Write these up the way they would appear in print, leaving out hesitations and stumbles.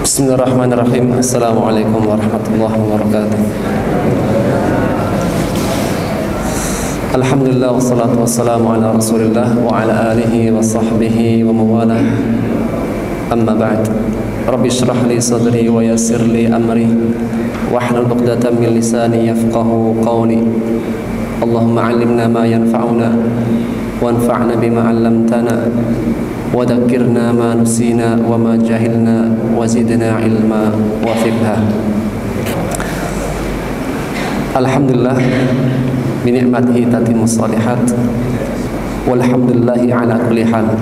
Bismillahirrahmanirrahim. Assalamualaikum warahmatullahi wabarakatuh. Alhamdulillah wassalatu wassalamu ala Rasulillah wa ala alihi wa sahbihi wa mawalah. Amma ba'd. Rabbi shrah li sadri wa yassir li amri wahlul 'uqdatam min lisani yafqahu qawli. Allahumma 'allimna ma yanfa'una wanfa'na bima 'allamtana wa dhakkirna ma nusina wa ma jahilna wa zidna ilma wa fiqha. Alhamdulillah bi ni'matihi tatimmu shalihat walhamdulillahi ala kulli hal.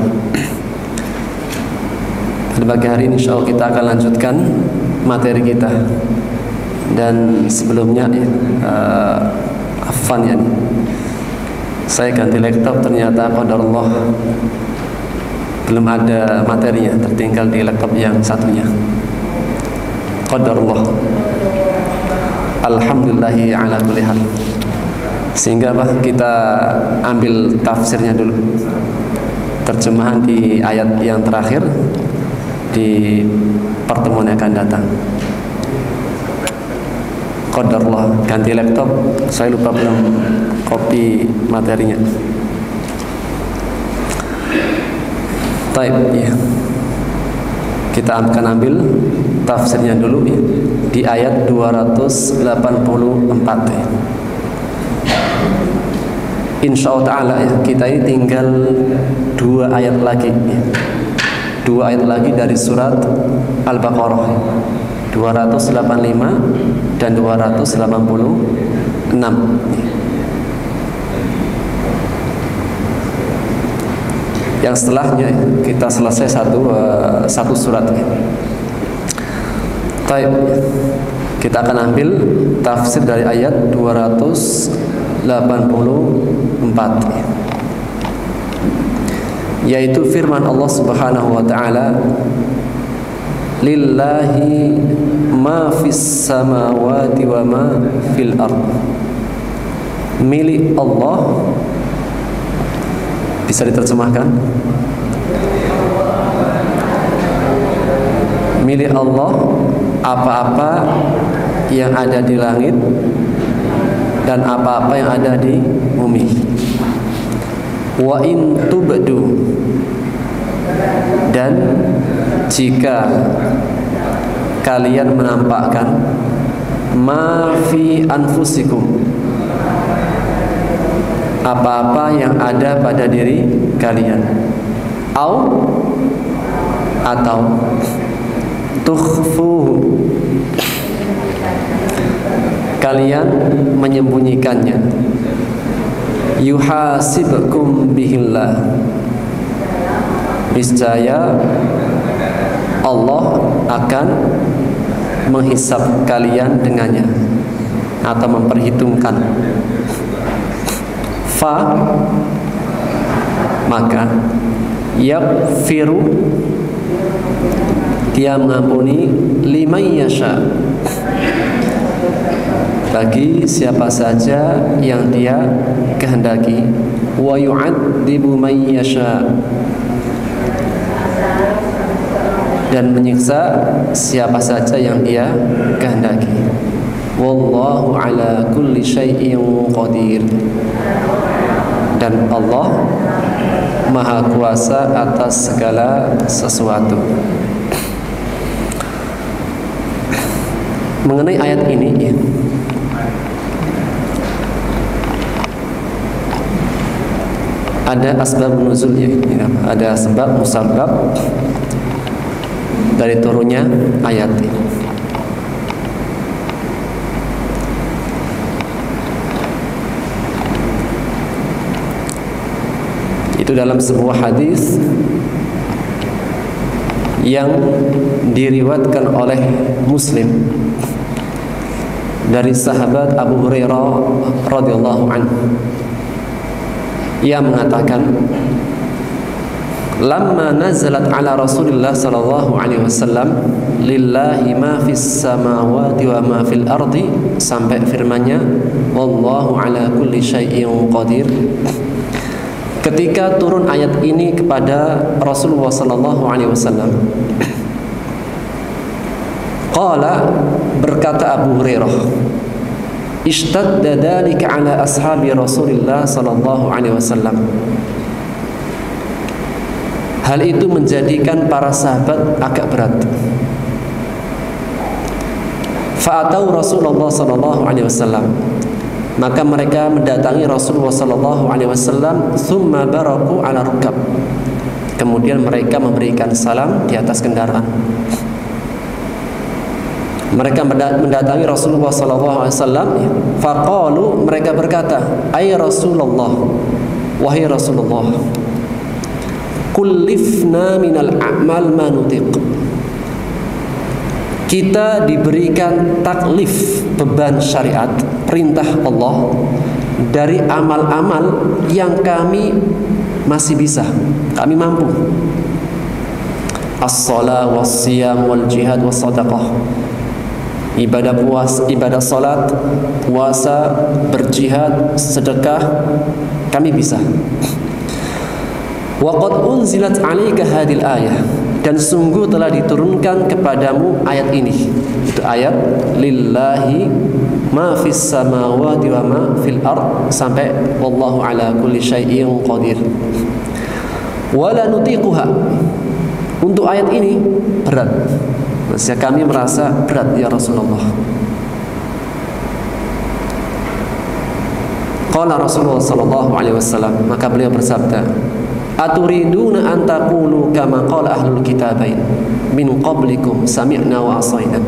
Pada pagi hari ini insyaallah kita akan lanjutkan materi kita. Dan sebelumnya afwan ya, saya ganti laptop, ternyata qadarullah belum ada materinya, tertinggal di laptop yang satunya. Qadarullah. Alhamdulillahi ala kulli hal. Sehingga kita ambil tafsirnya dulu, terjemahan di ayat yang terakhir di pertemuan yang akan datang. Qadarullah. Ganti laptop, saya lupa belum copy materinya. Baik, ya. Kita akan ambil tafsirnya dulu ya, di ayat 284 ya. Insyaallah ta'ala ya, kita ini tinggal 2 ayat lagi ya. 2 ayat lagi dari surat Al-Baqarah ya. 285 dan 286 ya. Yang setelahnya kita selesai satu surat ya. Baik, kita akan ambil tafsir dari ayat 284 ya. Yaitu firman Allah Subhanahu wa taala, lillahi ma fis samawati wa ma fil ard. Milik Allah. Bisa diterjemahkan? Milik Allah apa-apa yang ada di langit dan apa-apa yang ada di bumi. Wa in tubdu, dan jika kalian menampakkan ma fi anfusikum, apa-apa yang ada pada diri kalian, atau tukhfuhu, kalian menyembunyikannya, yuhasibkum bihillah, niscaya Allah akan menghisab kalian dengannya atau memperhitungkan. Fa, maka yaghfiru, dia mengampuni, liman yasha, bagi siapa saja yang dia kehendaki, wa yu'adzibu man yasha, dan menyiksa siapa saja yang dia kehendaki. Wallahu ala kulli syai'in qadir, dan Allah Maha Kuasa atas segala sesuatu. Mengenai ayat ini ya, ada asbab nuzulnya ya, ada sebab musabab dari turunnya ayat ini. Itu dalam sebuah hadis yang diriwayatkan oleh Muslim dari sahabat Abu Hurairah radhiyallahu anhu. Ia mengatakan, lamma nazalat ala Rasulillah sallallahu alaihi wasallam lillahi ma fis samawati wa ma fil ardi, sampai firman-Nya wallahu ala kulli syai'in qadir. Ketika turun ayat ini kepada Rasulullah sallallahu alaihi wasallam, Qala, berkata Abu Hurairah, ishtadda dzalika ala ashabi Rasulillah sallallahu alaihi wasallam. Hal itu menjadikan para sahabat agak berat. Fa'atau Rasulullah sallallahu alaihi wasallam. Maka mereka mendatangi Rasulullah sallallahu alaihi wasallam, thumma baraku ala rukab. Kemudian mereka memberikan salam di atas kendaraan. Mereka mendatangi Rasulullah sallallahu alaihi wasallam, faqalu, mereka berkata, ay Rasulullah, wahai Rasulullah, kullifna minal a'mal ma nutiq. Kita diberikan taklif, beban syariat, perintah Allah dari amal-amal yang kami masih bisa, kami mampu. As-shalah was-siyam wal-jihad was-sadaqah. Ibadah puasa, ibadah salat, puasa, berjihad, sedekah, kami bisa. Wa qad unzilat 'alaika hadhil ayah, dan sungguh telah diturunkan kepadamu ayat ini. Itu ayat lillahi ma fis samawati wa ma fil ard sampai wallahu ala kulli syai'in qadir. Wala nutiquha. Untuk ayat ini berat. Maksudnya kami merasa berat ya Rasulullah. Qala Rasulullah sallallahu alaihi wasallam, maka beliau bersabda, aturiduna an taqulu kama qala ahlul kitabain min qablikum sami'na wa asaina.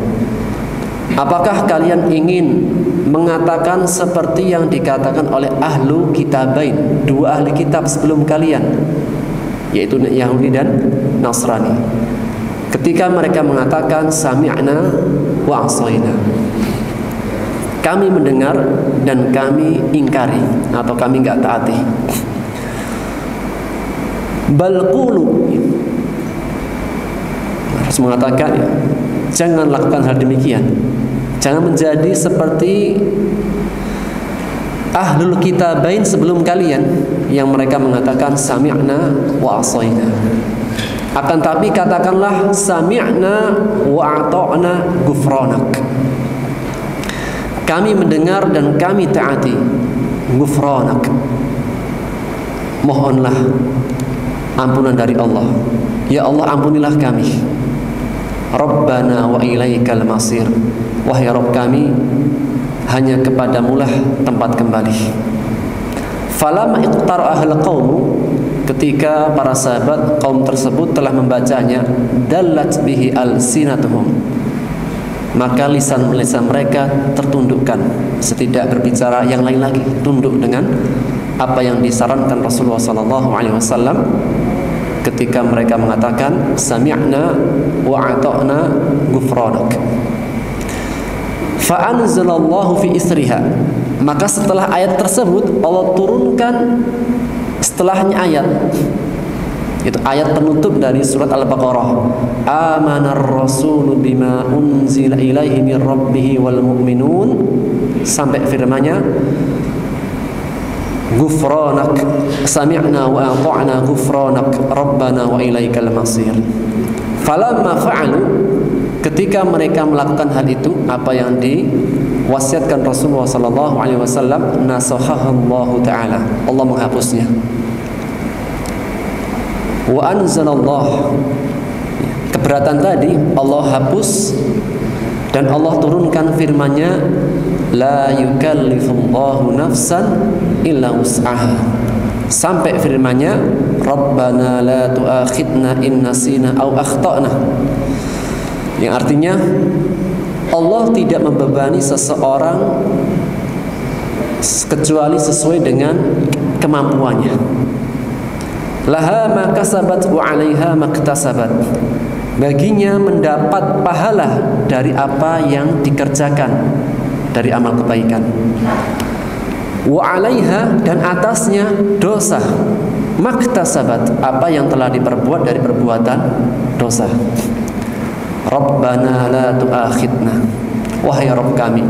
Apakah kalian ingin mengatakan seperti yang dikatakan oleh ahlu kitabain, dua ahli kitab sebelum kalian, yaitu Yahudi dan Nasrani? Ketika mereka mengatakan sami'na wa asaina, kami mendengar dan kami ingkari atau kami enggak taati. Bal qulu, harus mengatakan, jangan lakukan hal demikian. Jangan menjadi seperti ahlul kitabain sebelum kalian yang mereka mengatakan sami'na wa asaina. Akan tapi katakanlah sami'na wa ata'na ghufranak. Kami mendengar dan kami taati. Ghufranak, mohonlah ampunan dari Allah. Ya Allah, ampunilah kami. Rabbana wa ilaikal masir. Wahai Rabb kami, hanya kepadamulah tempat kembali. Falamma iqtara ahlul qaum, ketika para sahabat kaum tersebut telah membacanya, dallat bihi alsinatuhum, maka lisan-lisan mereka tertundukkan, tidak berbicara yang lain lagi, tunduk dengan apa yang disarankan Rasulullah sallallahu alaihi wasallam ketika mereka mengatakan sami'na wa ata'na ghufranak. Fa anzalallahu fi isriha, maka setelah ayat tersebut Allah turunkan setelahnya ayat, itu ayat penutup dari surat Al-Baqarah, amanar rasulu bima unzila ilaihi min rabbih wal mu'minun, sampai firman-Nya ghufranak sami'na wa ata'na ghufranak rabbana wa ilaikal masir. Falamma fa'alu, ketika mereka melakukan hal itu, apa yang diwasiatkan Rasulullah sallallahu alaihi wasallam, nasahahallahu taala, Allah menghapusnya. Wa anzalallah, keberatan tadi Allah hapus dan Allah turunkan firman-Nya, la yukallifullahu nafsan illa wus'aha, sampai firman-Nya rabbana la tu'akhidna in nasina aw akhtana, yang artinya Allah tidak membebani seseorang kecuali sesuai dengan kemampuannya. Laha ma kasabat wa 'alaiha ma iktasabat, baginya mendapat pahala dari apa yang dikerjakan dari amal kebaikan. Wa 'alaiha, dan atasnya dosa, maktasabat, apa yang telah diperbuat dari perbuatan dosa. Rabbana la tu'akhidna, wahai Rabb kami,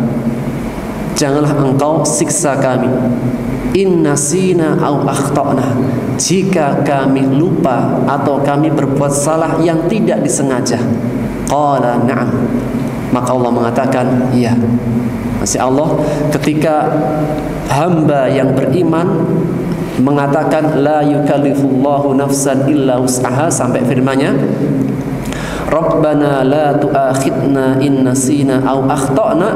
janganlah engkau siksa kami, in nasina au akhtana, jika kami lupa atau kami berbuat salah yang tidak disengaja. Qala na'am, Maka Allah mengatakan, iya. Masih Allah ketika hamba yang beriman mengatakan la yukallifullahu nafsan illa wus'aha sampai firman-Nya, Rabbana la tu'akhidna in nasina aw akhtana.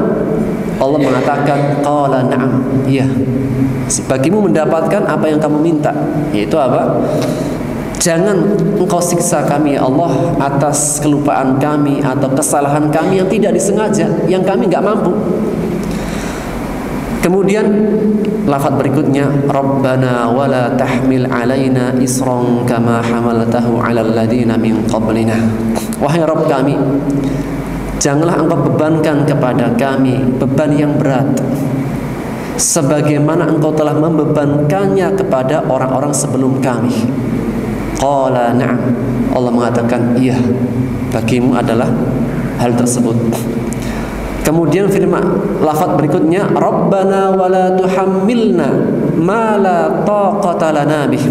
Allah mengatakan qala na'am, iya. Bagimu mendapatkan apa yang kamu minta, yaitu apa? Jangan engkau siksa kami ya Allah atas kelupaan kami atau kesalahan kami yang tidak disengaja, yang kami nggak mampu. Kemudian lafaz berikutnya, Rabbana wala tahmil alaina isran kama hamaltahu 'alal ladina min qablina. Wahai Rabb kami, janganlah engkau bebankan kepada kami beban yang berat sebagaimana engkau telah membebankannya kepada orang-orang sebelum kami. Qala na'am. Allah mengatakan, iya, bagimu adalah hal tersebut. Kemudian firman lafaz berikutnya, Rabbana wala tuhammilna ma la taqata lana bih.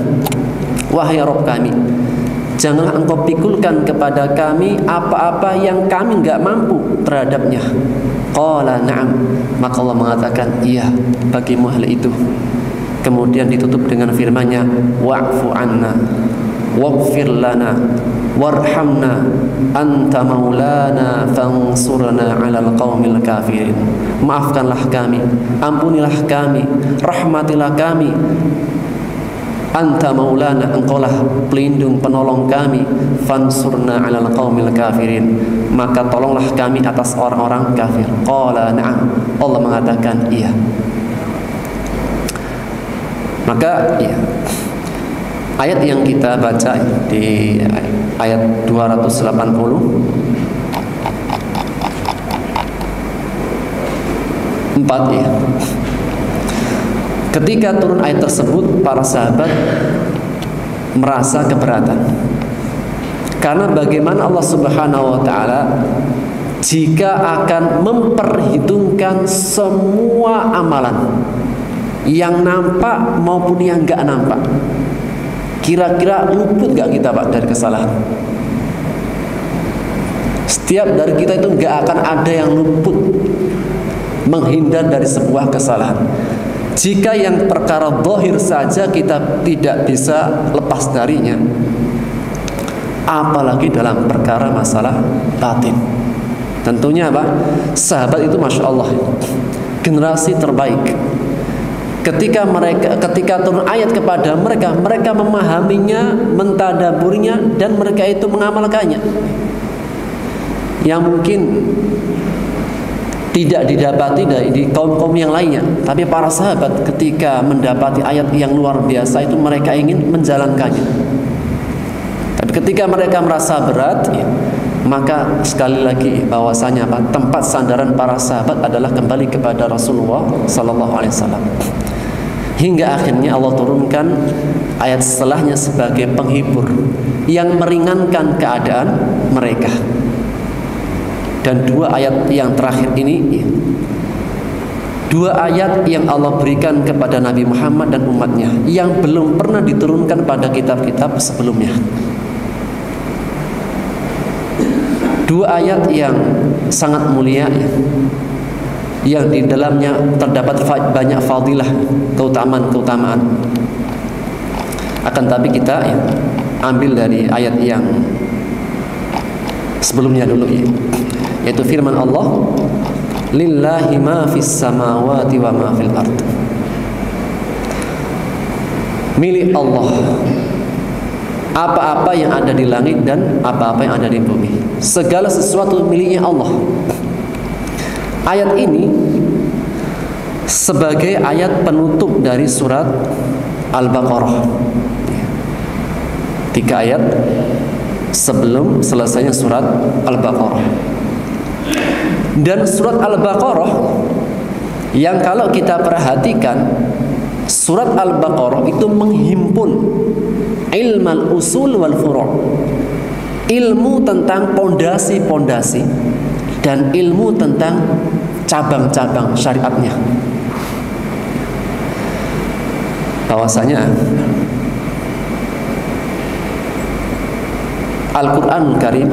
Wahai Rabb kami, janganlah engkau pikulkan kepada kami apa-apa yang kami enggak mampu terhadapnya. Qala na'am. Maka Allah mengatakan, iya, bagimu hal itu. Kemudian ditutup dengan firman-Nya, wa'fu 'anna waghfir lana warhamna anta maulana fansurna 'alal qaumil kafirin. Maafkanlah kami, ampunilah kami, rahmatilah kami. Anta maulana, engkaulah pelindung penolong kami, fansurna 'alal qaumil kafirin, maka tolonglah kami atas orang-orang kafir. Qala na'am. Allah mengatakan, iya. Maka iya, ayat yang kita baca di ayat 284 ya. Ketika turun ayat tersebut, para sahabat merasa keberatan. Karena bagaimana Allah Subhanahu wa taala jika akan memperhitungkan semua amalan yang nampak maupun yang enggak nampak, kira-kira luput gak kita Pak dari kesalahan? Setiap dari kita itu gak akan ada yang luput, menghindar dari sebuah kesalahan. Jika yang perkara zahir saja kita tidak bisa lepas darinya, apalagi dalam perkara masalah batin. Tentunya Pak, sahabat itu Masya Allah, generasi terbaik. Ketika turun ayat kepada mereka, mereka memahaminya, mentadaburinya, dan mereka itu mengamalkannya. Yang mungkin tidak didapati di kaum-kaum yang lainnya. Tapi para sahabat ketika mendapati ayat yang luar biasa itu, mereka ingin menjalankannya. Tapi ketika mereka merasa berat, ya, maka sekali lagi bahwasanya tempat sandaran para sahabat adalah kembali kepada Rasulullah Sallallahu Alaihi Wasallam. Hingga akhirnya Allah turunkan ayat setelahnya sebagai penghibur yang meringankan keadaan mereka. Dan dua ayat yang terakhir ini, dua ayat yang Allah berikan kepada Nabi Muhammad dan umatnya yang belum pernah diturunkan pada kitab-kitab sebelumnya. Dua ayat yang sangat mulia, yang di dalamnya terdapat banyak fadilah, keutamaan-keutamaan. Akan tapi kita ambil dari ayat yang sebelumnya dulu, yaitu firman Allah, lillahi ma fis samawati wa ma fil ard. Milik Allah apa-apa yang ada di langit dan apa-apa yang ada di bumi. Segala sesuatu miliknya Allah. Ayat ini sebagai ayat penutup dari surat Al-Baqarah. 3 ayat sebelum selesainya surat Al-Baqarah. Dan surat Al-Baqarah yang kalau kita perhatikan, surat Al-Baqarah itu menghimpun ilmal usul wal furu', ilmu tentang pondasi-pondasi dan ilmu tentang cabang-cabang syariatnya. Bahwasanya Al-Qur'anul Karim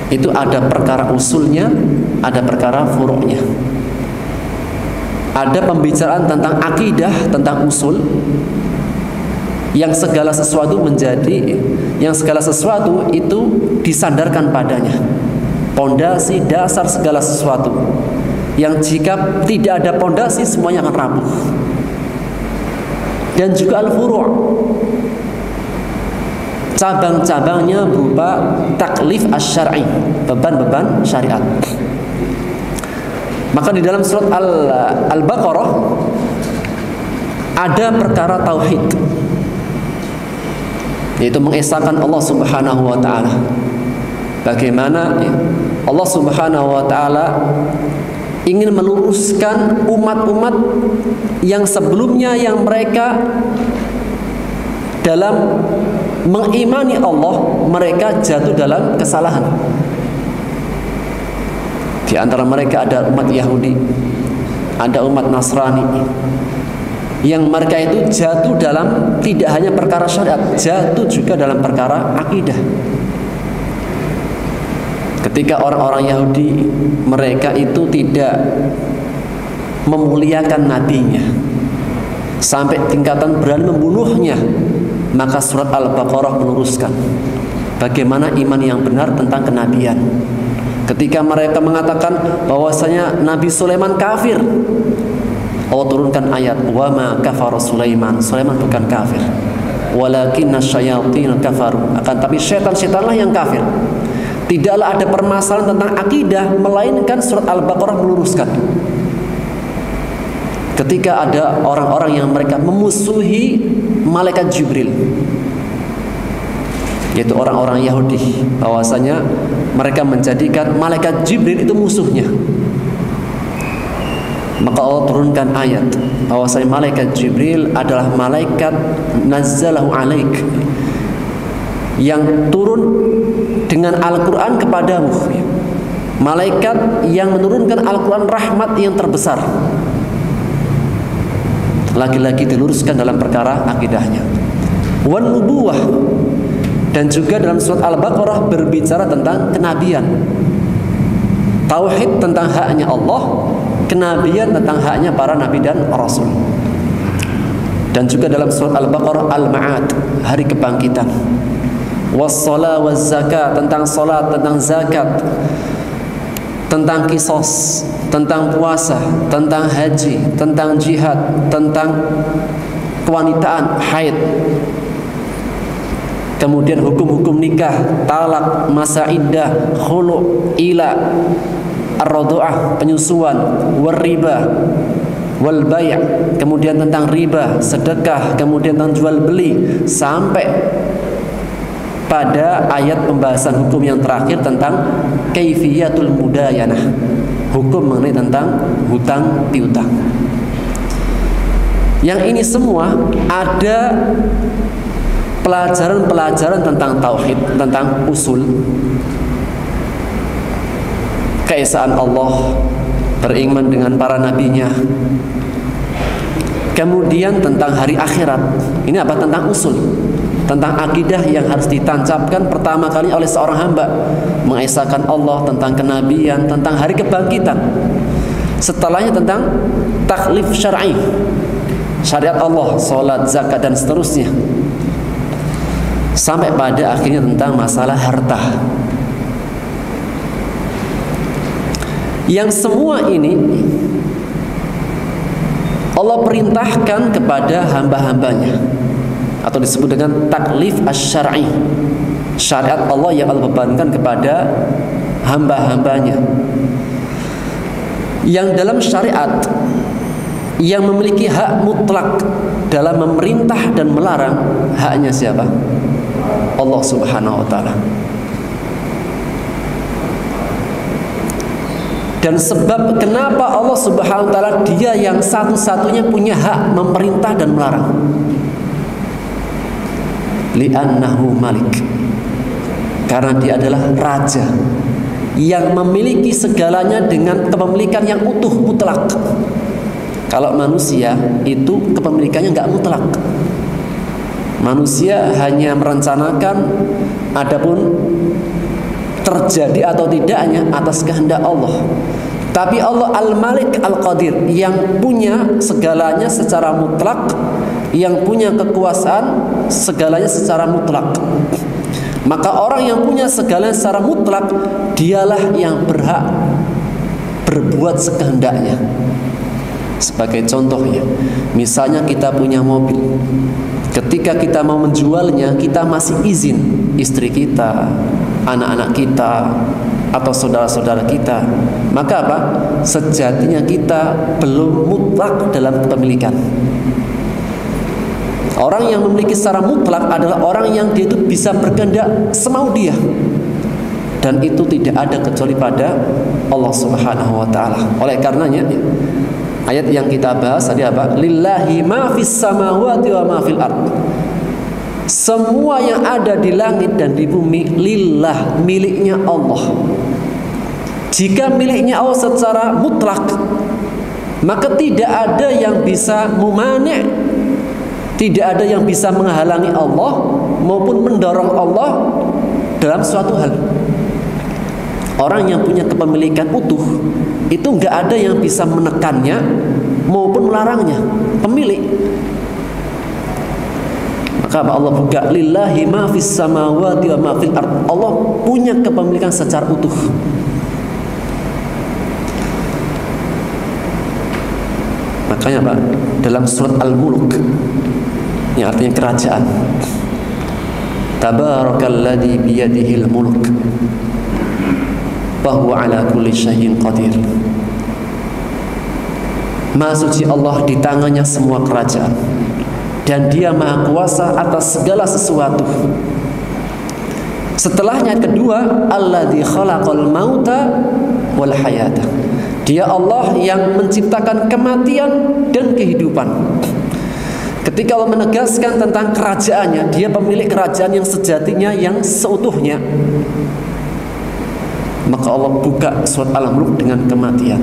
Itu ada perkara usulnya, ada perkara furuknya. Ada pembicaraan tentang akidah, tentang usul, yang segala sesuatu itu disandarkan padanya, pondasi dasar segala sesuatu, yang jika tidak ada pondasi semuanya akan rapuh. Dan juga al-furu', cabang-cabangnya berupa taklif asy-syar'i, beban-beban syariat. Maka di dalam surat Al-Baqarah ada perkara tauhid, yaitu mengesahkan Allah Subhanahu wa taala. Bagaimana Allah Subhanahu wa taala ingin meluruskan umat-umat yang sebelumnya, yang mereka dalam mengimani Allah mereka jatuh dalam kesalahan. Di antara mereka ada umat Yahudi, ada umat Nasrani, yang mereka itu jatuh dalam tidak hanya perkara syariat, jatuh juga dalam perkara akidah. Ketika orang-orang Yahudi, mereka itu tidak memuliakan nabinya sampai tingkatan berani membunuhnya, maka surat Al-Baqarah meluruskan bagaimana iman yang benar tentang kenabian. Ketika mereka mengatakan bahwasanya Nabi Sulaiman kafir, Allah turunkan ayat, wa ma kafara Sulaiman, Sulaiman bukan kafir, walakinna syayatin kafaru, akan tapi syaitan-syaitanlah yang kafir. Tidaklah ada permasalahan tentang akidah, melainkan surat Al-Baqarah meluruskan. Ketika ada orang-orang yang mereka memusuhi malaikat Jibril, yaitu orang-orang Yahudi, bahwasanya mereka menjadikan malaikat Jibril itu musuhnya, maka Allah turunkan ayat bahwasanya malaikat Jibril adalah malaikat nazzalahu alaik, yang turun dengan Al-Quran kepadamu, malaikat yang menurunkan Al-Quran rahmat yang terbesar. Lagi-lagi diluruskan dalam perkara akidahnya. Wan nubuwah, dan juga dalam surat Al-Baqarah berbicara tentang kenabian, tauhid tentang haknya Allah, kenabian tentang haknya para nabi dan rasul. Dan juga dalam surat Al-Baqarah Al-Ma'ad, hari kebangkitan. Was-shalah waz-zakat, tentang salat, tentang zakat, tentang qisas, tentang puasa, tentang haji, tentang jihad, tentang kewanitaan, haid. Kemudian hukum-hukum nikah, talak, masa iddah, khulu', ila, ar-radha'ah, penyusuan, war-riba, wal bay', kemudian tentang riba, sedekah, kemudian tentang jual beli, sampai pada ayat pembahasan hukum yang terakhir tentang kaifiyatul mudayanah, hukum mengenai tentang hutang piutang. Yang ini semua ada pelajaran-pelajaran tentang tauhid, tentang usul, keesaan Allah, beriman dengan para nabinya, kemudian tentang hari akhirat. Ini apa? Tentang usul, tentang akidah yang harus ditancapkan pertama kali oleh seorang hamba, mengesahkan Allah, tentang kenabian, tentang hari kebangkitan. Setelahnya tentang taklif syar'i, syariat Allah, salat, zakat, dan seterusnya, sampai pada akhirnya tentang masalah harta. Yang semua ini Allah perintahkan kepada hamba-hambanya, atau disebut dengan taklif asy-syar'i, syariat Allah yang Allah bebankan kepada hamba-hambanya. Yang dalam syariat yang memiliki hak mutlak dalam memerintah dan melarang, haknya siapa? Allah Subhanahu wa ta'ala. Dan sebab kenapa Allah Subhanahu wa ta'ala dia yang satu-satunya punya hak memerintah dan melarang, li'annahu malik, karena dia adalah raja yang memiliki segalanya dengan kepemilikan yang utuh, mutlak. Kalau manusia itu kepemilikannya nggak mutlak. Manusia hanya merencanakan, adapun terjadi atau tidaknya atas kehendak Allah. Tapi Allah Al-Malik Al-Qadir yang punya segalanya secara mutlak, yang punya kekuasaan segalanya secara mutlak. Maka orang yang punya segalanya secara mutlak, dialah yang berhak berbuat sekehendaknya. Sebagai contohnya, misalnya kita punya mobil. Ketika kita mau menjualnya, kita masih izin istri kita, anak-anak kita, atau saudara-saudara kita. Maka apa? Sejatinya kita belum mutlak dalam kepemilikan. Orang yang memiliki secara mutlak adalah orang yang dia itu bisa berkehendak semau dia. Dan itu tidak ada kecuali pada Allah Subhanahu wa taala. Oleh karenanya, ayat yang kita bahas tadi apa? Lillahi ma fis samawati wa ma fil ard. Semua yang ada di langit dan di bumi lillah, miliknya Allah. Jika miliknya Allah secara mutlak, maka tidak ada yang bisa memani', tidak ada yang bisa menghalangi Allah maupun mendorong Allah dalam suatu hal. Orang yang punya kepemilikan utuh itu nggak ada yang bisa menekannya maupun melarangnya. Pemilik. Maka Allah buka lillahi ma fis samawati wa ma fil ard. Allah punya kepemilikan secara utuh. Makanya Pak, dalam surat Al-Mulk yang artinya kerajaan, Tabarakalladzi biyadihil mulk wa huwa ala kulli syai'in qadir. Maha suci Allah, di tangannya semua kerajaan dan dia maha kuasa atas segala sesuatu. Setelahnya kedua, alladzi khalaqal mauta wal hayata. Dia Allah yang menciptakan kematian dan kehidupan. Ketika Allah menegaskan tentang kerajaannya, dia pemilik kerajaan yang sejatinya, yang seutuhnya. Maka Allah buka surat Al-Mulk dengan kematian.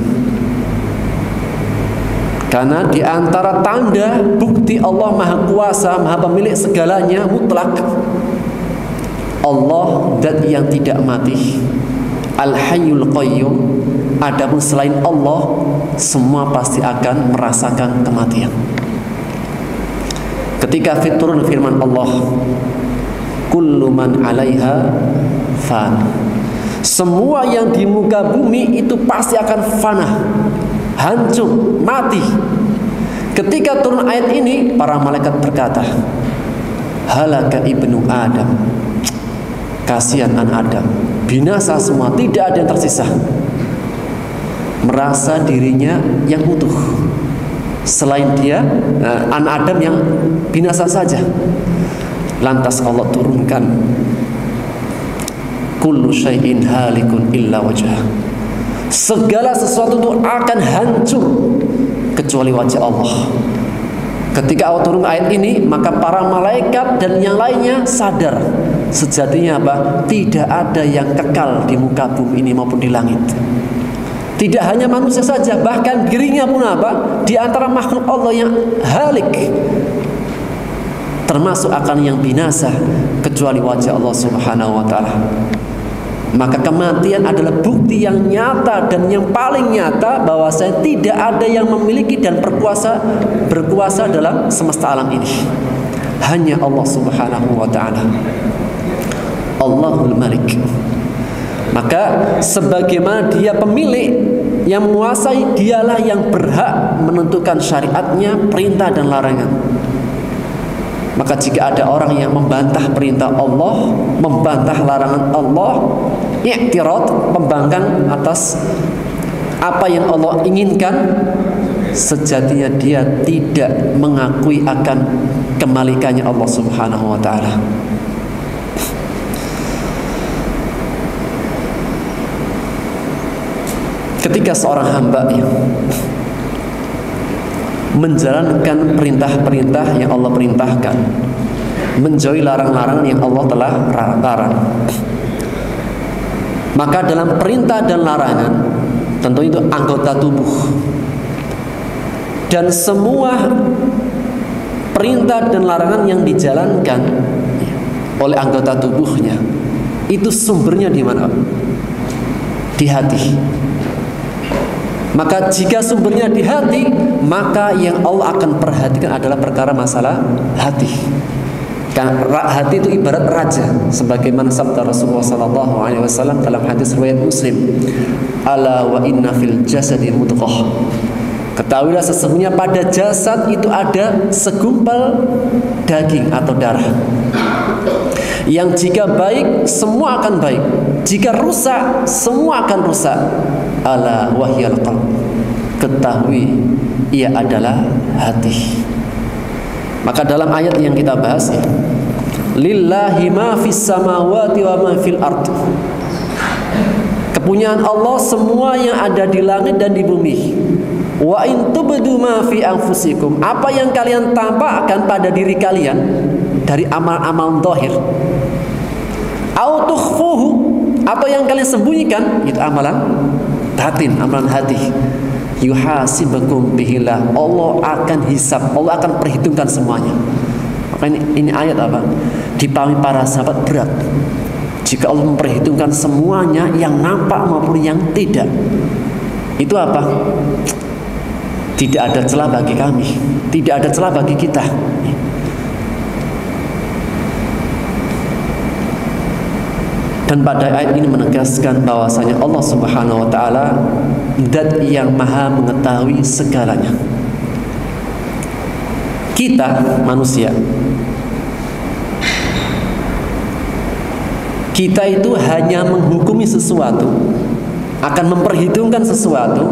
Karena di antara tanda bukti Allah maha kuasa, maha pemilik segalanya mutlak, Allah zat yang tidak mati, Al-Hayyul Qayyum. Adapun selain Allah, semua pasti akan merasakan kematian. Ketika turun firman Allah, kullu man 'alaiha fan. Semua yang di muka bumi itu pasti akan fana, hancur, mati. Ketika turun ayat ini, para malaikat berkata, halaka ibnu Adam. Kasihan anak Adam, binasa semua, tidak ada yang tersisa. Merasa dirinya yang utuh, selain dia anak Adam yang binasa saja. Lantas Allah turunkan, kullu syai'in halikun illa wajhah. Segala sesuatu itu akan hancur kecuali wajah Allah. Ketika Allah turun ayat ini, maka para malaikat dan yang lainnya sadar sejatinya apa? Tidak ada yang kekal di muka bumi ini maupun di langit. Tidak hanya manusia saja, bahkan dirinya pun apa? Di antara makhluk Allah yang halik, termasuk akan yang binasa kecuali wajah Allah Subhanahu wa taala. Maka kematian adalah bukti yang nyata dan yang paling nyata bahwa saya tidak ada yang memiliki dan berkuasa dalam semesta alam ini. Hanya Allah Subhanahu wa taala. Allahul Malik. Maka sebagaimana dia pemilik yang menguasai, dialah yang berhak menentukan syariatnya, perintah dan larangan. Maka jika ada orang yang membantah perintah Allah, membantah larangan Allah, i'tirad, pembangkang atas apa yang Allah inginkan, sejatinya dia tidak mengakui akan kemalikannya Allah Subhanahu wa taala. Ketika seorang hamba menjalankan perintah-perintah yang Allah perintahkan, menjauhi larang-larang yang Allah telah larang, maka dalam perintah dan larangan tentu itu anggota tubuh, dan semua perintah dan larangan yang dijalankan oleh anggota tubuhnya Itu sumbernya di mana? Di hati. Maka jika sumbernya di hati, maka yang Allah akan perhatikan adalah perkara masalah hati. Karena hati itu ibarat raja, sebagaimana sabda Rasulullah SAW dalam hadis riwayat Muslim, ala wa inna fil jasadi mudghah. Ketahuilah sesungguhnya pada jasad itu ada segumpal daging atau darah, yang jika baik semua akan baik, jika rusak semua akan rusak. Ala wahyal qalb, ketahui ia adalah hati. Maka dalam ayat yang kita bahas ya, lillahi ma fis samawati wa ma fil ard, kepunyaan Allah semua yang ada di langit dan di bumi. Wa in tubdu ma fi anfusikum, apa yang kalian tampakkan pada diri kalian dari amal-amal zahir, au tukhfuhu, atau yang kalian sembunyikan, itu amalan batin, amalan hati, yuhasibukum bihillah, Allah akan hisab, Allah akan perhitungkan semuanya. Maka ini ayat apa? Dipahami para sahabat berat. Jika Allah memperhitungkan semuanya, yang nampak maupun yang tidak, itu apa? Tidak ada celah bagi kami, tidak ada celah bagi kita. Dan pada ayat ini menegaskan bahwasanya Allah Subhanahu wa taala zat yang maha mengetahui segalanya. Kita manusia, kita itu hanya menghukumi sesuatu, akan memperhitungkan sesuatu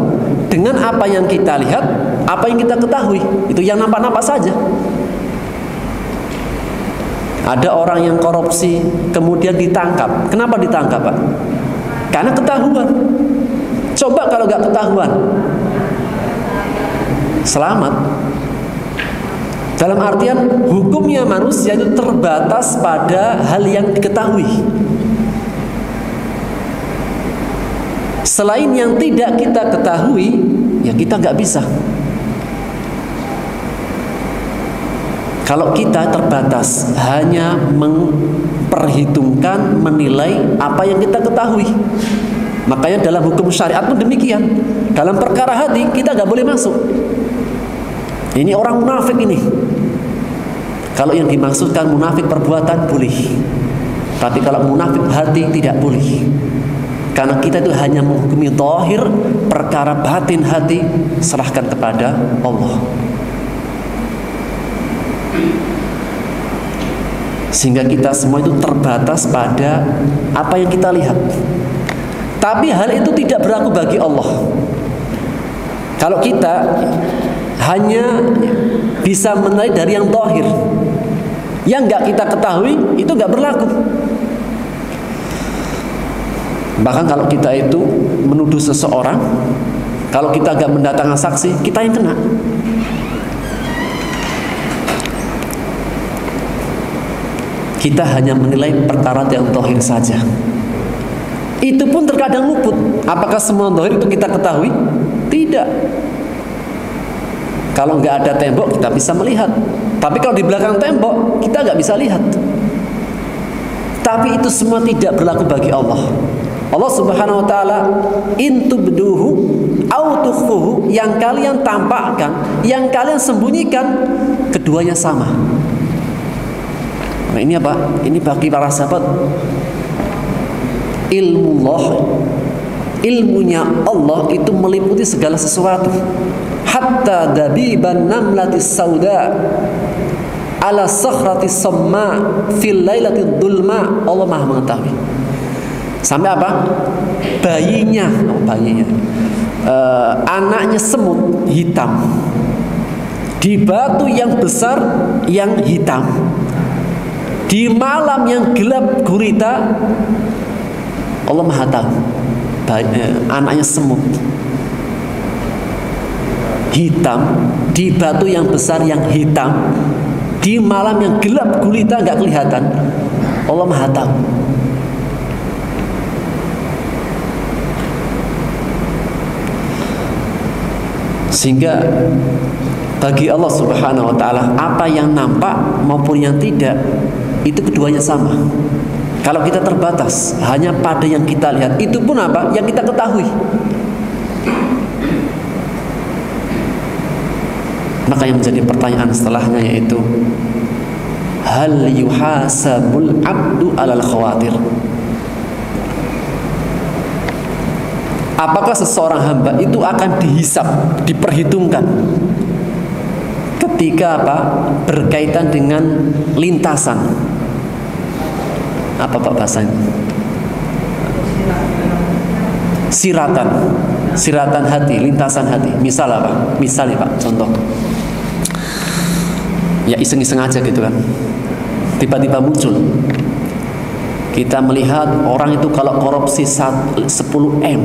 dengan apa yang kita lihat, apa yang kita ketahui. Itu yang nampak-nampak saja. Ada orang yang korupsi kemudian ditangkap. Kenapa ditangkap, Pak? Karena ketahuan. Coba kalau nggak ketahuan, selamat. Dalam artian hukumnya manusia itu terbatas pada hal yang diketahui. Selain yang tidak kita ketahui, ya kita nggak bisa. Kalau kita terbatas hanya memperhitungkan, menilai apa yang kita ketahui. Makanya dalam hukum syariat pun demikian. Dalam perkara hati kita nggak boleh masuk. Ini orang munafik ini. Kalau yang dimaksudkan munafik perbuatan boleh, tapi kalau munafik hati tidak boleh. Karena kita itu hanya menghukumi zahir, perkara batin hati serahkan kepada Allah. Sehingga kita semua itu terbatas pada apa yang kita lihat. Tapi hal itu tidak berlaku bagi Allah. Kalau kita hanya bisa menilai dari yang zahir, yang nggak kita ketahui, itu nggak berlaku. Bahkan kalau kita itu menuduh seseorang, kalau kita nggak mendatangkan saksi, kita yang kena. Kita hanya menilai perkara yang zahir saja. Itu pun terkadang luput. Apakah semua zahir itu kita ketahui? Tidak. Kalau nggak ada tembok kita bisa melihat. Tapi kalau di belakang tembok kita nggak bisa lihat. Tapi itu semua tidak berlaku bagi Allah. Allah Subhanahu wa taala, in tubduhu au tukhfuhu, yang kalian tampakkan, yang kalian sembunyikan, keduanya sama. Nah, ini apa? Ini bagi para sahabat ilmunya Allah itu meliputi segala sesuatu. Hatta dabiban namlatis sauda ala sakhratis samma fil lailatid dulma, Allah Maha mengetahui. Sampai apa? Bayinya, anaknya semut hitam di batu yang besar yang hitam, di malam yang gelap gurita, Allah Maha tahu. Anaknya semut hitam di batu yang besar yang hitam, di malam yang gelap gulita nggak kelihatan, Allah Maha tahu. Sehingga bagi Allah Subhanahu wa taala, apa yang nampak maupun yang tidak itu keduanya sama. Kalau kita terbatas hanya pada yang kita lihat, itu pun apa? Yang kita ketahui. Maka yang menjadi pertanyaan setelahnya yaitu hal yuhasabul abdu alal khawatir. Apakah seseorang hamba itu akan dihisab, diperhitungkan ketika apa? Berkaitan dengan lintasan. Apa Pak bahasanya? Siratan hati, lintasan hati. Misal apa? Misal nih Pak, contoh. Ya iseng-iseng aja gitu kan. Tiba-tiba muncul. Kita melihat orang itu kalau korupsi 10 M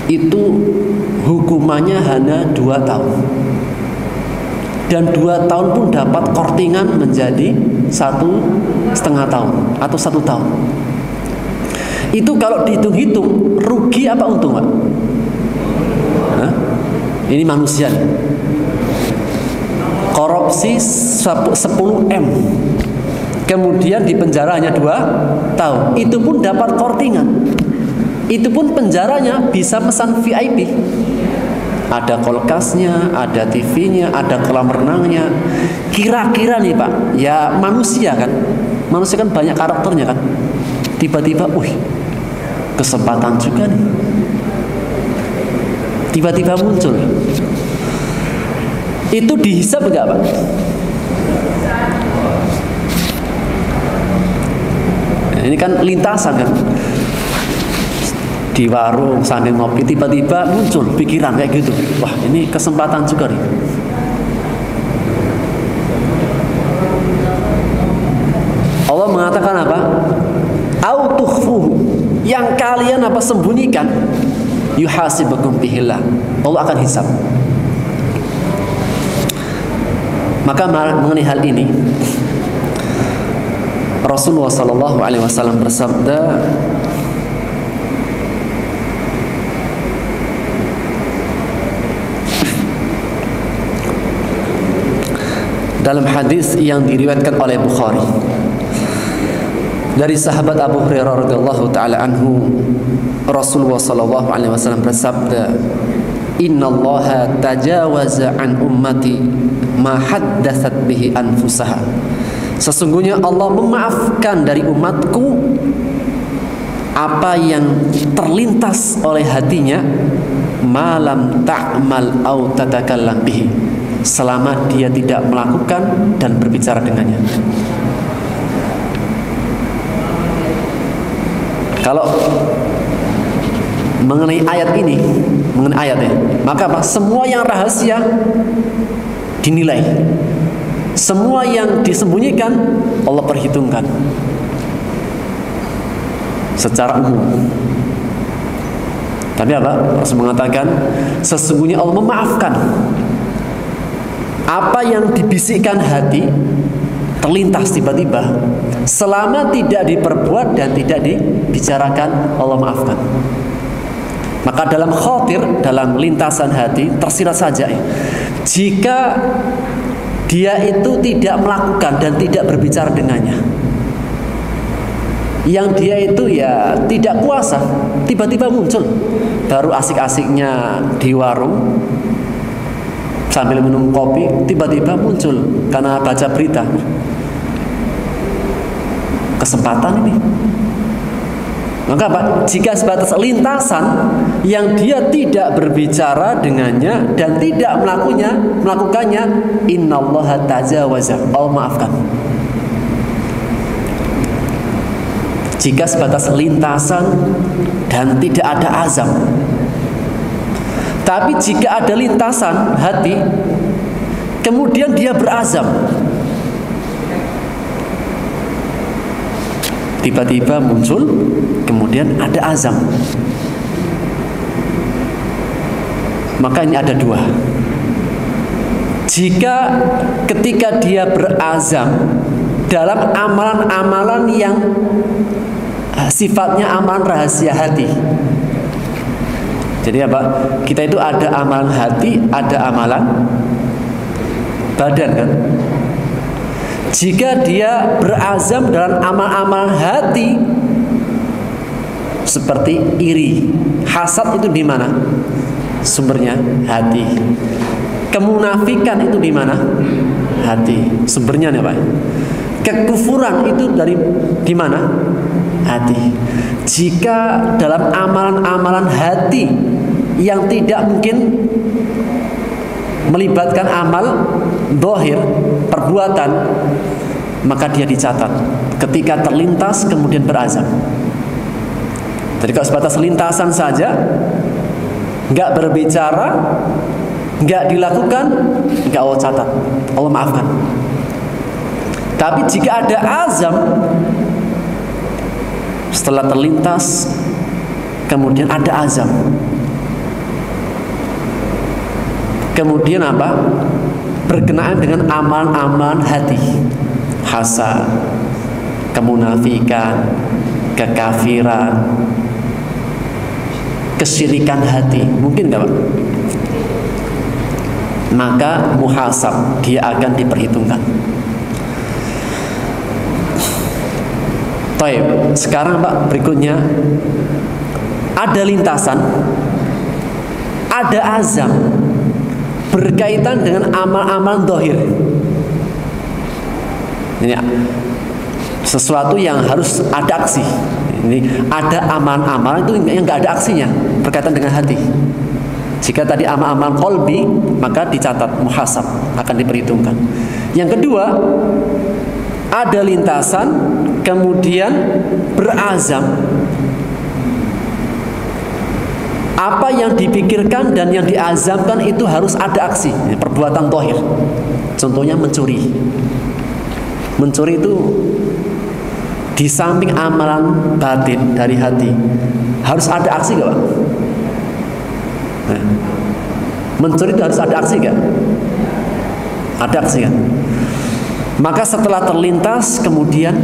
itu hukumannya hanya 2 tahun. Dan 2 tahun pun dapat kortingan menjadi 1,5 tahun atau 1 tahun. Itu kalau dihitung-hitung rugi apa untung Pak? Hah? Ini manusia nih. Korupsi 10 M, kemudian di penjara hanya 2 tahun. Itu pun dapat kortingan. Itu pun penjaranya bisa pesan VIP. Ada kulkasnya, ada TV-nya, ada kolam renangnya. Kira-kira nih Pak, ya manusia kan. Manusia kan banyak karakternya kan. Tiba-tiba, kesempatan juga nih. Tiba-tiba muncul. Itu dihisab enggak Pak? Ini kan lintasan kan. Di warung sambil ngopi tiba-tiba muncul pikiran kayak gitu. Wah, ini kesempatan juga nih. Allah mengatakan apa? Au tukhfuhu, yang kalian apa sembunyikan, yuhasibukum bihillah, Allah akan hisab. Maka mengenai hal ini Rasulullah sallallahu alaihi wasallam bersabda, dalam hadis yang diriwayatkan oleh Bukhari dari sahabat Abu Hurairah radhiyallahu taala anhu, Rasulullah sallallahu alaihi wasallam bersabda, innallaha tajawaza an ummati ma haddatsat bihi anfusaha. Sesungguhnya Allah memaafkan dari umatku apa yang terlintas oleh hatinya, malam ta'mal au tatakallam bihi, selama dia tidak melakukan dan berbicara dengannya. Kalau mengenai ayat ini, mengenai ayat ya, maka apa? Semua yang rahasia dinilai, semua yang disembunyikan Allah perhitungkan secara umum. Tapi apa? Rasul mengatakan sesungguhnya Allah memaafkan apa yang dibisikkan hati, terlintas tiba-tiba, selama tidak diperbuat dan tidak dibicarakan, Allah maafkan. Maka dalam khatir, dalam lintasan hati, tersirat saja ya. Jika dia itu tidak melakukan dan tidak berbicara dengannya, yang dia itu ya tidak kuasa, tiba-tiba muncul, baru asik-asiknya di warung sambil minum kopi, tiba-tiba muncul karena baca berita. Kesempatan ini. Maka Pak, jika sebatas lintasan yang dia tidak berbicara dengannya dan tidak melakukannya, innallaha tajawaza, Allah maafkan. Jika sebatas lintasan dan tidak ada azam. Tapi jika ada lintasan hati, kemudian dia berazam, tiba-tiba muncul, kemudian ada azam, maka ini ada dua. Jika ketika dia berazam dalam amalan-amalan yang sifatnya amalan rahasia hati, jadi apa? Kita itu ada amalan hati, ada amalan badan kan. Jika dia berazam dalam amal-amal hati seperti iri, hasad itu di mana? Sumbernya hati. Kemunafikan itu di mana? Hati. Sumbernya nih Pak. Kekufuran itu di mana? Hati. Jika dalam amalan-amalan hati yang tidak mungkin melibatkan amal zahir, perbuatan, maka dia dicatat ketika terlintas kemudian berazam. Jadi kalau sebatas lintasan saja, nggak berbicara, nggak dilakukan, nggak Allah catat, Allah maafkan. Tapi jika ada azam, setelah terlintas kemudian ada azam, kemudian apa? Berkenaan dengan amalan-amalan hati, hasad, kemunafikan, kekafiran, kesyirikan hati, mungkin nggak Pak? Maka muhasab, dia akan diperhitungkan. Baik, sekarang Pak, berikutnya ada lintasan, ada azam berkaitan dengan amal-amal zahir. Ini sesuatu yang harus ada aksi. Ini ada amal-amal itu yang nggak ada aksinya, berkaitan dengan hati. Jika tadi amal-amal qalbi, maka dicatat, muhasab, akan diperhitungkan. Yang kedua, ada lintasan, kemudian berazam. Apa yang dipikirkan dan yang diazamkan itu harus ada aksi, perbuatan zahir. Contohnya mencuri. Mencuri itu di samping amalan batin dari hati, harus ada aksi gak Pak? Nah, mencuri itu harus ada aksi gak? Ada aksi kan? Maka setelah terlintas kemudian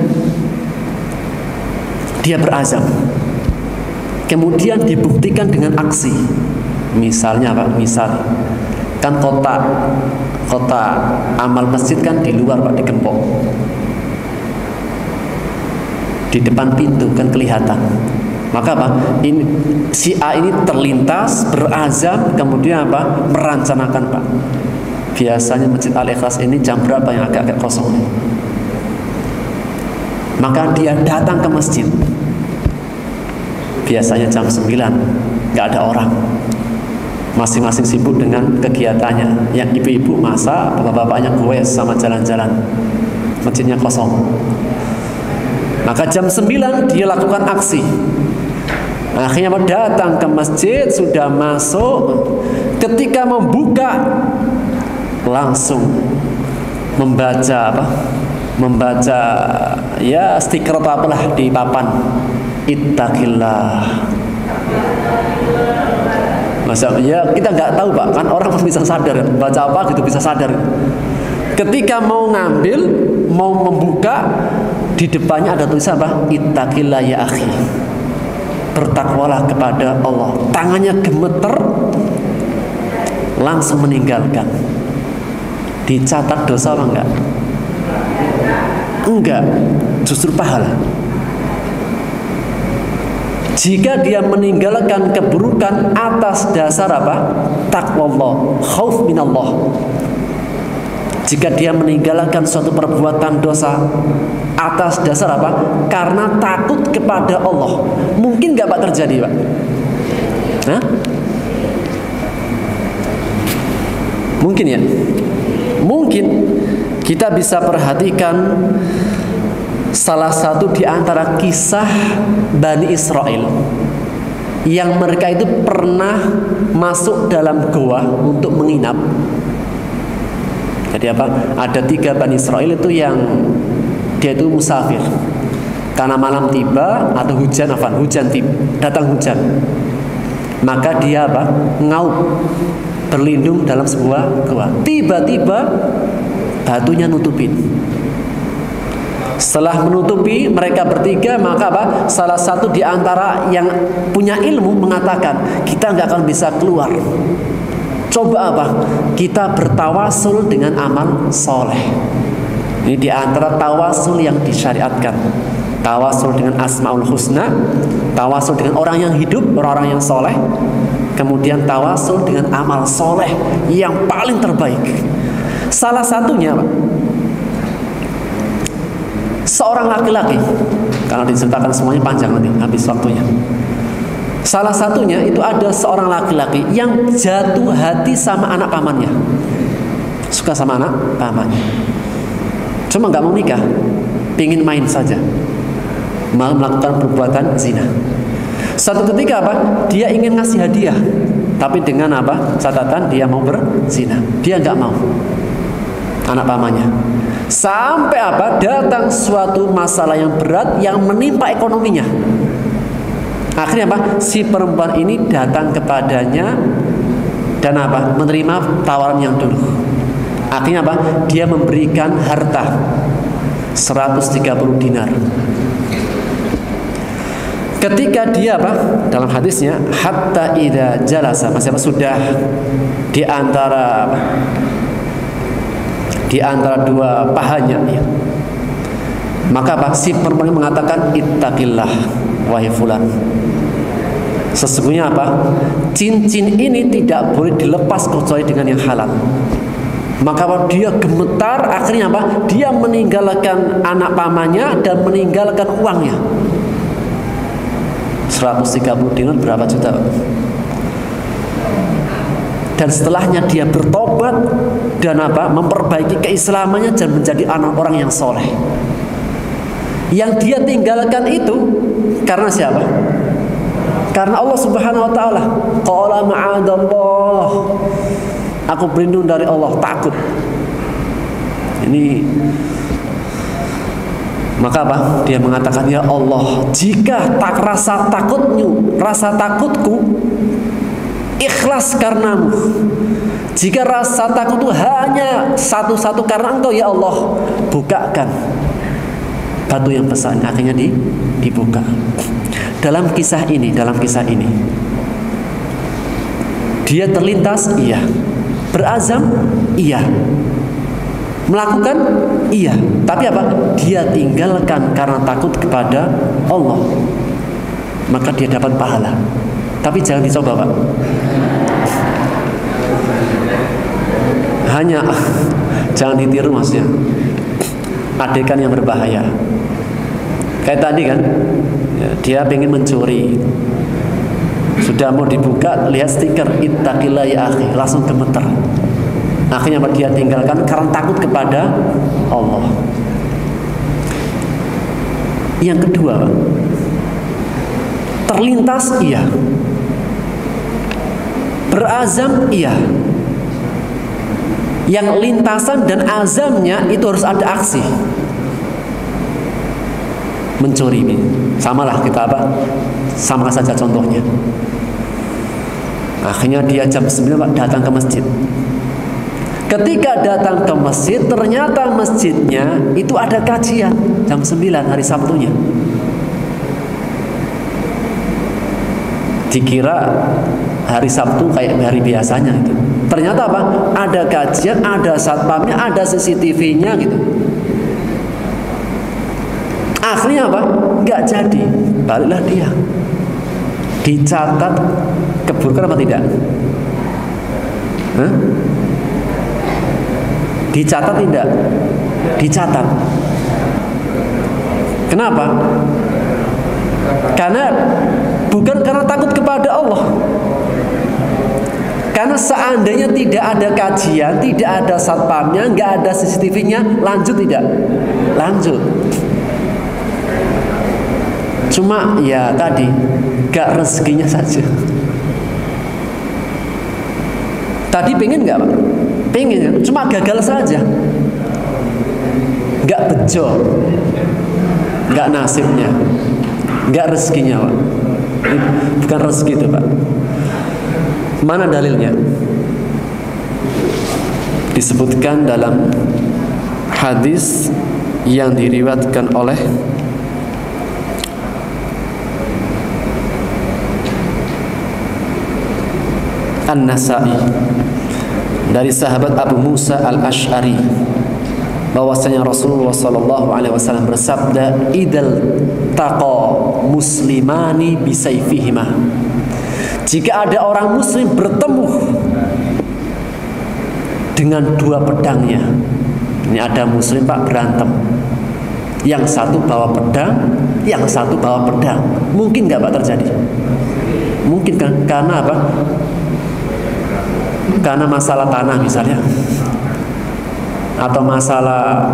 dia berazam, kemudian dibuktikan dengan aksi. Misalnya Pak, misal kan kota amal masjid kan di luar Pak, digempok. Di depan pintu kan kelihatan. Maka apa? Ini si A ini terlintas, berazam, kemudian apa? Merancanakan Pak. Biasanya Masjid Al-Ikhlas ini jam berapa yang agak-agak kosong? Maka dia datang ke masjid. Biasanya jam 9, nggak ada orang. Masing-masing sibuk dengan kegiatannya. Yang ibu-ibu masak, bapak-bapaknya goes sama jalan-jalan. Masjidnya kosong. Maka jam 9 dia lakukan aksi. Akhirnya datang ke masjid, sudah masuk. Ketika membuka, langsung membaca apa? Membaca ya stiker atau apalah di papan. Ittaqillah. Masa ya kita nggak tahu Pak, kan orang bisa sadar baca apa gitu bisa sadar. Ketika mau ngambil, mau membuka, di depannya ada tulisan apa? Ittaqillah ya akhi. Bertakwalah kepada Allah. Tangannya gemeter, langsung meninggalkan. Dicatat dosa apa enggak? Enggak, justru pahala. Jika dia meninggalkan keburukan atas dasar apa? Taqwallah, khauf minallah. Jika dia meninggalkan suatu perbuatan dosa atas dasar apa? Karena takut kepada Allah. Mungkin nggak Pak terjadi Pak? Hah? Mungkin ya? Mungkin. Kita bisa perhatikan salah satu di antara kisah Bani Israel yang mereka itu pernah masuk dalam goa untuk menginap. Jadi apa? Ada 3 Bani Israel itu yang dia itu musafir karena malam tiba atau hujan tiba, datang hujan. Maka dia apa? Ngaup, berlindung dalam sebuah goa. Tiba-tiba batunya nutupin. Setelah menutupi mereka bertiga, maka apa? Salah satu di antara yang punya ilmu mengatakan, kita nggak akan bisa keluar. Coba apa? Kita bertawasul dengan amal soleh. Ini di antara tawasul yang disyariatkan. Tawasul dengan Asmaul Husna, tawasul dengan orang yang hidup, orang-orang yang soleh, kemudian tawasul dengan amal soleh yang paling terbaik. Salah satunya, Pak, seorang laki-laki, kalau diceritakan semuanya panjang nanti, habis waktunya. Salah satunya itu ada seorang laki-laki yang jatuh hati sama anak pamannya, suka sama anak pamannya, cuma nggak mau nikah, pingin main saja, malah melakukan perbuatan zina. Suatu ketika apa? Dia ingin ngasih hadiah, tapi dengan apa? Catatan dia mau berzina. Dia nggak mau, anak pamannya. Sampai apa? Datang suatu masalah yang berat yang menimpa ekonominya. Akhirnya apa? Si perempuan ini datang kepadanya dan apa? Menerima tawaran yang dulu. Akhirnya apa? Dia memberikan harta 130 dinar. Ketika dia apa? Dalam hadisnya, hatta idza jalasa, masih apa? Sudah di antara dua pahanya, ya. Maka apa? Si perempuan mengatakan, ittaqillah wahai fulan. Sesungguhnya apa? Cincin ini tidak boleh dilepas kecuali dengan yang halal. Maka apa? Dia gemetar, akhirnya apa? Dia meninggalkan anak pamannya dan meninggalkan uangnya. 130 dinar berapa juta? Dan setelahnya dia bertobat dan apa? Memperbaiki keislamannya dan menjadi anak orang yang soleh. Yang dia tinggalkan itu karena siapa? Karena Allah Subhanahu wa taala. Qala ma'adallah. Aku berlindung dari Allah, takut. Ini maka apa? Dia mengatakan, ya Allah, jika tak rasa takutku ikhlas karenamu, jika rasa takutku hanya satu-satu karena Engkau ya Allah, bukakan batu yang besar. Akhirnya dibuka. Dalam kisah ini dia terlintas, iya. Berazam, iya. Melakukan, iya. Tapi apa? Dia tinggalkan karena takut kepada Allah. Maka dia dapat pahala. Tapi jangan dicoba, Pak. Hanya jangan ditiru, maksudnya. Adegan yang berbahaya. Kayak tadi kan, ya, dia pengen mencuri. Sudah mau dibuka, lihat stiker ittaqillah ya akhi, langsung gemeter. Akhirnya dia tinggalkan karena takut kepada Allah. Yang kedua, terlintas, iya. Berazam, iya. Yang lintasan dan azamnya itu harus ada aksi. Mencuri ini samalah, kita apa? Sama saja contohnya. Akhirnya dia jam 9 datang ke masjid. Ketika datang ke masjid, ternyata masjidnya itu ada kajian jam 9 hari Sabtunya. Dikira hari Sabtu kayak hari biasanya itu. Ternyata apa? Ada kajian, ada satpamnya, ada CCTV-nya gitu. Akhirnya apa? Nggak jadi. Baliklah dia. Dicatat keburukan apa tidak? Hah? Dicatat tidak? Dicatat. Kenapa? Karena bukan karena takut kepada Allah. Karena seandainya tidak ada kajian, tidak ada satpamnya, nggak ada CCTV-nya, lanjut tidak? Lanjut. Cuma ya tadi gak rezekinya saja. Tadi pengen nggak, Pak? Pengen, cuma gagal saja. Gak bejo, gak nasibnya, gak rezekinya, Pak. Bukan rezeki itu, Pak. Mana dalilnya? Disebutkan dalam hadis yang diriwayatkan oleh An-Nasa'i dari sahabat Abu Musa Al-Asy'ari bahwasanya Rasulullah sallallahu alaihi wasallam bersabda, "Idal taqa muslimani bisayfihima." Jika ada orang muslim bertemu dengan dua pedangnya. Ini ada muslim Pak berantem. Yang satu bawa pedang, yang satu bawa pedang. Mungkin nggak Pak terjadi? Mungkin kan? Karena apa? Karena masalah tanah misalnya, atau masalah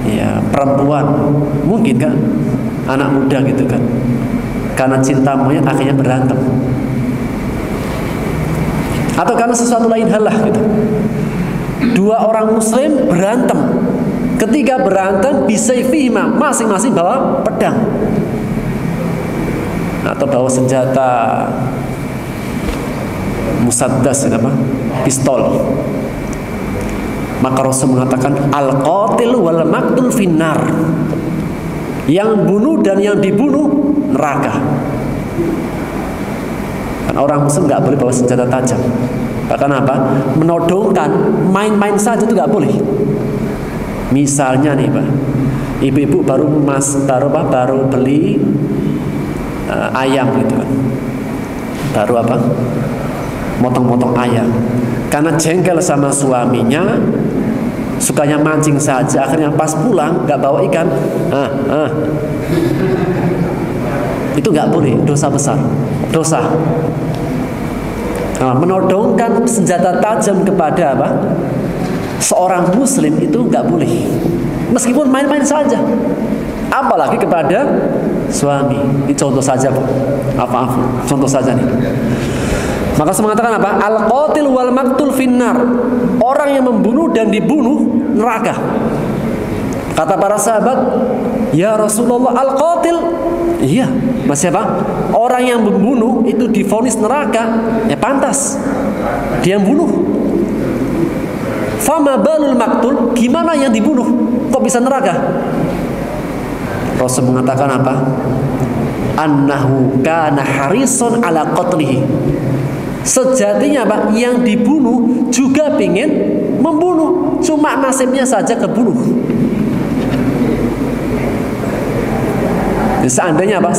ya perempuan, mungkin kan? Anak muda gitu kan? Karena cinta monyet akhirnya berantem. Atau karena sesuatu lain hal lah gitu. Dua orang muslim berantem. Ketika berantem bisayfihima, masing-masing bawa pedang atau bawa senjata musaddas, apa? Pistol. Maka Rasul mengatakan al-qatil wal maqtul finnar. Yang bunuh dan yang dibunuh neraka. Kan orang muslim nggak boleh bawa senjata tajam. Bahkan apa? Menodongkan, main-main saja itu nggak boleh. Misalnya nih Pak, ibu-ibu baru beli ayam gitu kan, baru apa? Motong-motong ayam. Karena jengkel sama suaminya, sukanya mancing saja. Akhirnya pas pulang nggak bawa ikan, itu nggak boleh, dosa besar, dosa. Nah, menodongkan senjata tajam kepada apa? Seorang muslim itu nggak boleh, meskipun main-main saja, apalagi kepada suami. Ini contoh saja Bu, maaf, contoh saja nih. Maka saya mengatakan apa? Al-qatil wal maqtul finnar. Orang yang membunuh dan dibunuh neraka. Kata para sahabat, ya Rasulullah, al-qatil. Iya, masih apa? Orang yang membunuh itu divonis neraka. Ya pantas, dia yang bunuh. Fama balul maqtul, gimana yang dibunuh? Kok bisa neraka? Rasul mengatakan apa? Annahu kana harisun ala qatlihi. Sejatinya Pak, yang dibunuh juga ingin membunuh, cuma nasibnya saja kebunuh. Seandainya Pak,